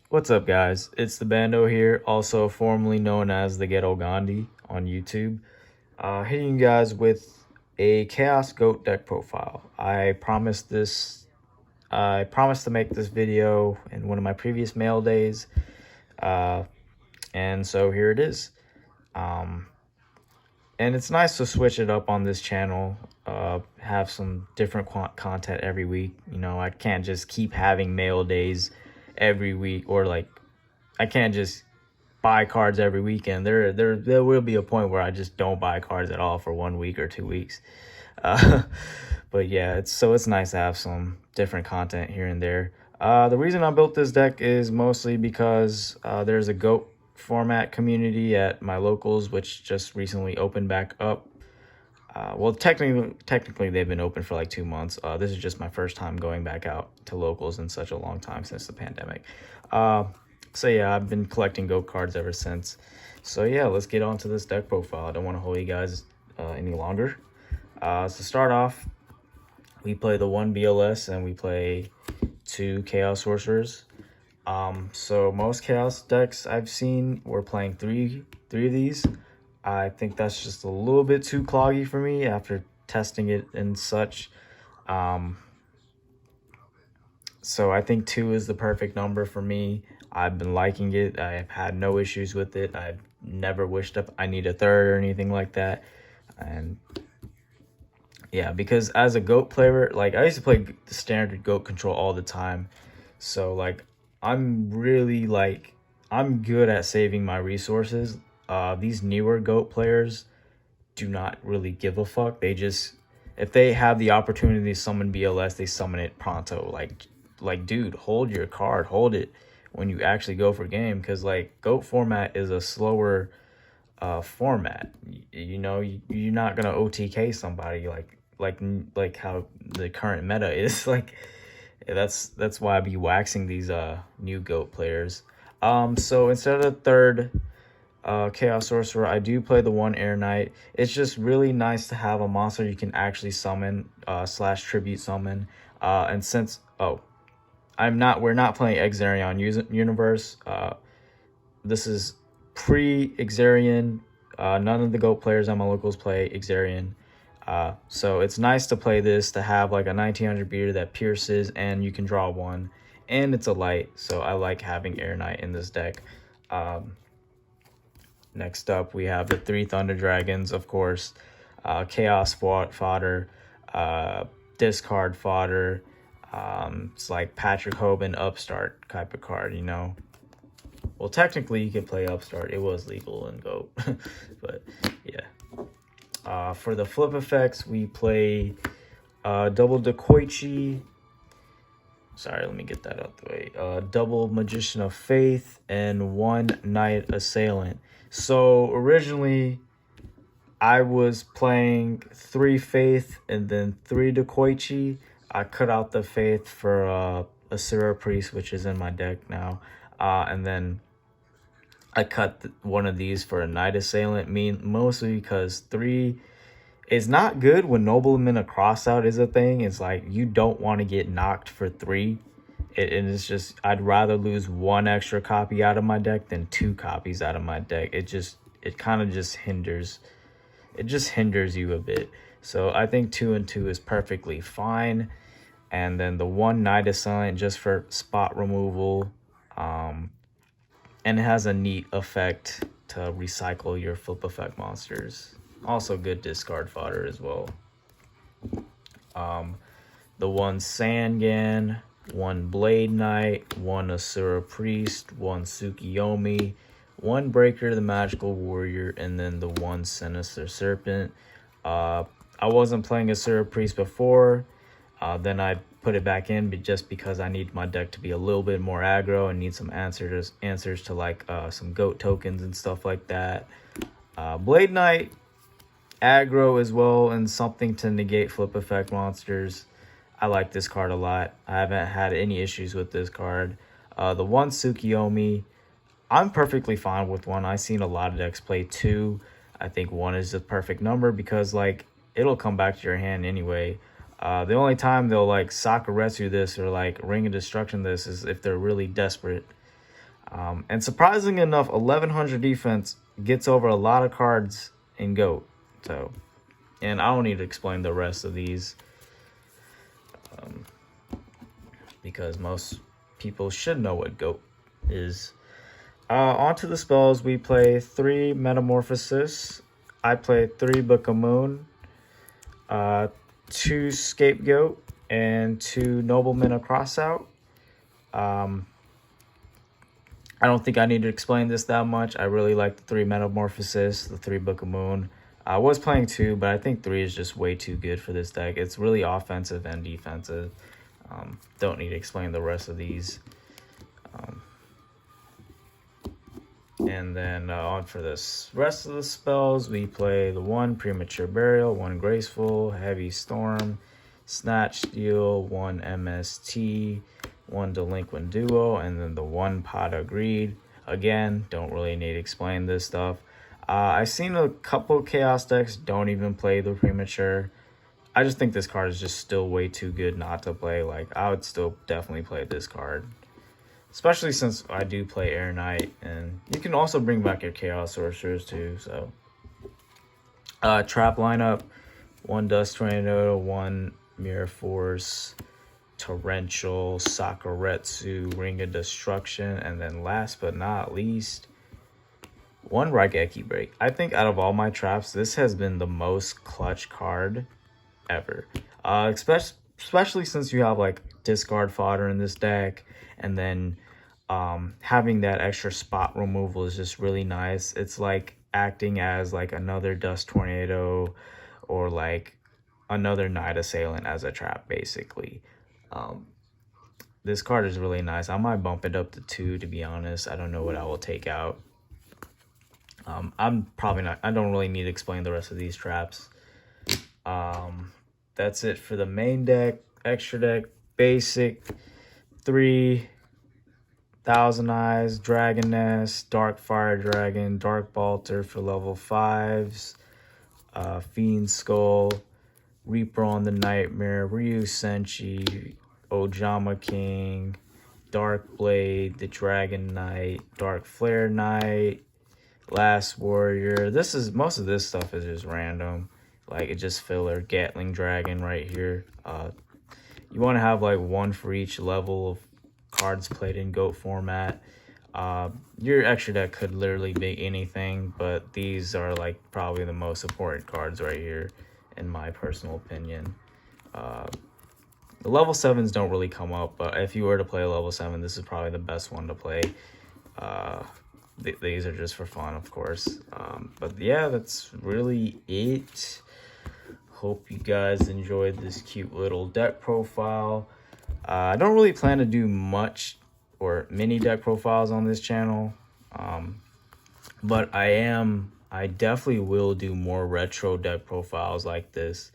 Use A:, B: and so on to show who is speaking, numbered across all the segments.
A: What's up, guys? It's the Bando here, also formerly known as the Ghetto Gandhi on YouTube. Hitting you guys with a Chaos Goat deck profile. I promised to make this video in one of my previous mail days, uh, and so here it is. Um, and it's nice to switch it up on this channel. Have some different content every week. You know, I can't just keep having mail days every week, or like I can't just buy cards every weekend. There will be a point where I just don't buy cards at all for 1 week or 2 weeks. Uh, but yeah, it's nice to have some different content here and there. The reason I built this deck is mostly because there's a GOAT format community at my locals, which just recently opened back up. Well, technically they've been open for like 2 months. This is just my first time going back out to locals in such a long time since the pandemic. So yeah, I've been collecting GOAT cards ever since. So yeah, let's get on to this deck profile. I don't want to hold you guys any longer. So to start off, we play the 1 BLS and we play 2 Chaos Sorcerers. So most Chaos decks I've seen, we're playing three of these. I think that's just a little bit too cloggy for me after testing it and such. So I think 2 is the perfect number for me. I've been liking it. I've had no issues with it. I've never wished I need a third or anything like that. And yeah, because as a GOAT player, like I used to play the standard GOAT control all the time. So like I'm really like I'm good at saving my resources. These newer GOAT players do not really give a fuck. They just, if they have the opportunity to summon BLS, they summon it pronto. Like dude, hold your card, hold it when you actually go for game, because like GOAT format is a slower format. You know, you're not gonna OTK somebody like how the current meta is. Like that's why I be waxing these new GOAT players. So instead of third Chaos Sorcerer, I do play the 1 Air Knight. It's just really nice to have a monster you can actually summon slash tribute summon. And since we're not playing Exarion Universe. This is pre-Exarion. None of the GOAT players on my locals play Exarion. So it's nice to play this, to have like a 1900 beater that pierces and you can draw one, and it's a light, so I like having Air Knight in this deck. Next up, we have the 3 Thunder Dragons, of course. Chaos fodder, discard fodder. It's like Patrick Hoban upstart type of card, you know. Well, technically you could play upstart. It was legal in GOAT, but yeah. For the flip effects, we play double Dekoichi. Sorry, let me get that out the way. Double Magician of Faith and 1 Knight Assailant. So originally, I was playing 3 Faith and then 3 Dekoichi. I cut out the Faith for Asura Priest, which is in my deck now. And then I cut one of these for a Knight Assailant, mostly because 3 is not good when Nobleman across out is a thing. It's like you don't want to get knocked for 3. And it's just, I'd rather lose 1 extra copy out of my deck than 2 copies out of my deck. It kind of just hinders. It just hinders you a bit. So I think 2 and 2 is perfectly fine. And then the 1 Knight Assailant just for spot removal. And it has a neat effect to recycle your flip effect monsters. Also good discard fodder as well. The 1 Sangan, 1 Blade Knight, 1 Asura Priest, 1 Tsukiyomi, 1 Breaker the Magical Warrior, and then the 1 Sinister Serpent. I wasn't playing Asura Priest before. Then I put it back in, but just because I need my deck to be a little bit more aggro and need some answers to like some GOAT tokens and stuff like that. Blade Knight, aggro as well, and something to negate flip effect monsters. I like this card a lot. I haven't had any issues with this card. The 1 Tsukiyomi, I'm perfectly fine with 1. I've seen a lot of decks play 2. I think 1 is the perfect number because like it'll come back to your hand anyway. The only time they'll like Sakuretsu this or like Ring of Destruction this is if they're really desperate. And surprisingly enough, 1100 defense gets over a lot of cards in GOAT. So, and I don't need to explain the rest of these because most people should know what GOAT is. Onto the spells, we play 3 Metamorphosis. I play 3 Book of Moon, 2 Scapegoat, and 2 Noblemen of Crossout. I don't think I need to explain this that much. I really like the 3 Metamorphosis, the 3 Book of Moon. I was playing 2, but I think 3 is just way too good for this deck. It's really offensive and defensive. Don't need to explain the rest of these. And then on for this rest of the spells, we play the 1 Premature Burial, 1 Graceful, Heavy Storm, Snatch Steal, 1 MST, 1 Delinquent Duo, and then the 1 Pot of Greed. Again, don't really need to explain this stuff. I've seen a couple Chaos decks don't even play the Premature. I just think this card is just still way too good not to play. Like, I would still definitely play this card. Especially since I do play Air Knight, and you can also bring back your Chaos Sorcerers too. So, trap lineup: 1 Dust Tornado, 1 Mirror Force, Torrential, Sakuretsu, Ring of Destruction, and then last but not least, 1 Raigeki Break. I think out of all my traps, this has been the most clutch card ever. Especially since you have like discard fodder in this deck, and then having that extra spot removal is just really nice. It's like acting as like another Dust Tornado or like another Night Assailant as a trap, basically. This card is really nice. I might bump it up to 2, to be honest. I don't know what I will take out. I'm probably not. I don't really need to explain the rest of these traps. That's it for the main deck. Extra deck, basic, 3 Thousand Eyes, Dragon Nest, Dark Fire Dragon, Dark Bolter for level 5s, Fiend Skull, Reaper on the Nightmare, Ryu Senshi, Ojama King, Dark Blade, the Dragon Knight, Dark Flare Knight, Last Warrior. Most of this stuff is just random. Like, it's just filler. Gatling Dragon right here. You want to have like 1 for each level of cards played in GOAT format. Your extra deck could literally be anything, but these are like probably the most important cards right here, in my personal opinion. The level 7s don't really come up, but if you were to play a level 7, this is probably the best one to play. These are just for fun, of course. But yeah, that's really it. Hope you guys enjoyed this cute little deck profile. I don't really plan to do much or many deck profiles on this channel, but I definitely will do more retro deck profiles like this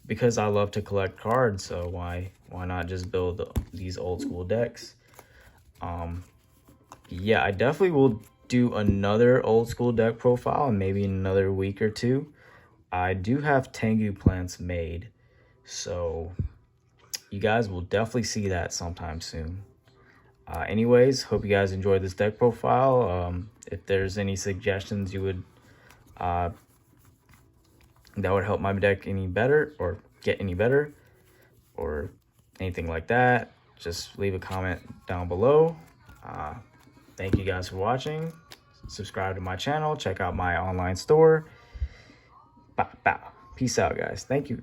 A: because I love to collect cards. So why not just build these old school decks? Yeah, I definitely will do another old school deck profile and maybe in another week or 2. I do have Tengu plants made, so you guys will definitely see that sometime soon. Anyways, hope you guys enjoyed this deck profile. If there's any suggestions you would that would help my deck any better or get any better or anything like that, just leave a comment down below. Thank you guys for watching. Subscribe to my channel. Check out my online store. Bow, bow. Peace out, guys. Thank you.